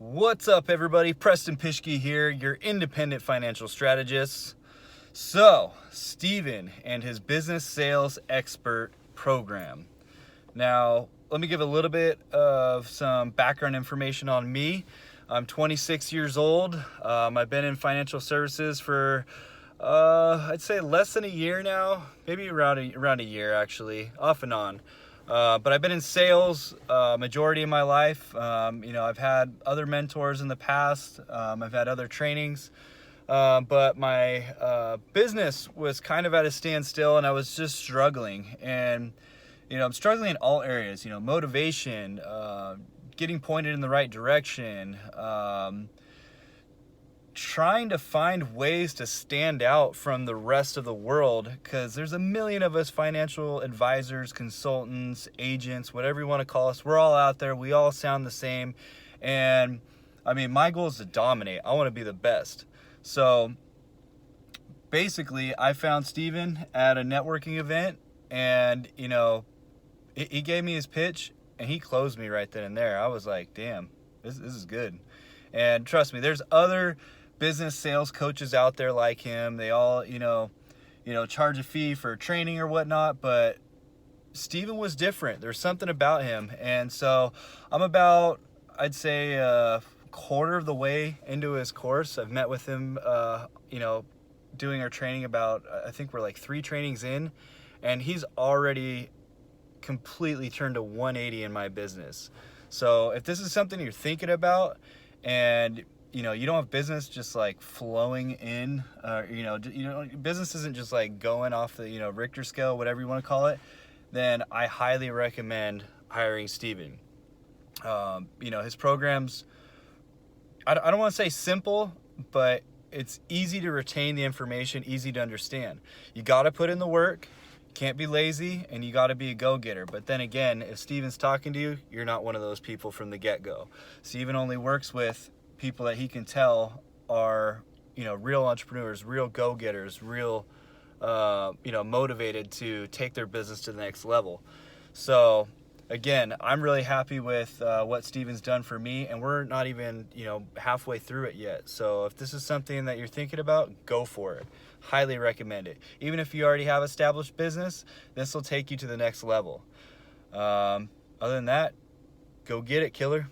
What's up, everybody? Preston Pischke here, your independent financial strategist. So, Steven and his business sales expert program. Now, let me give a little bit of some background information on me. I'm 26 years old. I've been in financial services for I'd say less than a year now, maybe around a year actually, off and on. But I've been in sales majority of my life. I've had other mentors in the past. I've had other trainings, but my business was kind of at a standstill, and I was just struggling. And I'm struggling in all areas. Motivation, getting pointed in the right direction. Trying to find ways to stand out from the rest of the world, because there's a million of us financial advisors, consultants, agents, whatever you want to call us. We're all out there. We all sound the same. And my goal is to dominate. I want to be the best. So basically, I found Steven at a networking event, and he gave me his pitch and he closed me right then and there. I was like, damn, this is good. And trust me, there's other business sales coaches out there like him. They all, charge a fee for training or whatnot, but Steven was different. There's something about him. And so I'm about, I'd say, a quarter of the way into his course. I've met with him, doing our training about, I think we're like 3 trainings in, and he's already completely turned a 180 in my business. So if this is something you're thinking about, and you don't have business just like flowing in, business isn't just like going off the Richter scale, whatever you want to call it, then I highly recommend hiring Steven. His programs, I don't want to say simple, but it's easy to retain the information, easy to understand. You got to put in the work, can't be lazy, and you got to be a go-getter. But then again, if Steven's talking to you, you're not one of those people from the get-go. Steven only works with people that he can tell are, real entrepreneurs, real go-getters, real, motivated to take their business to the next level. So again, I'm really happy with what Steven's done for me, and we're not even, halfway through it yet. So if this is something that you're thinking about, go for it. Highly recommend it. Even if you already have established business, this will take you to the next level. Other than that, go get it, killer.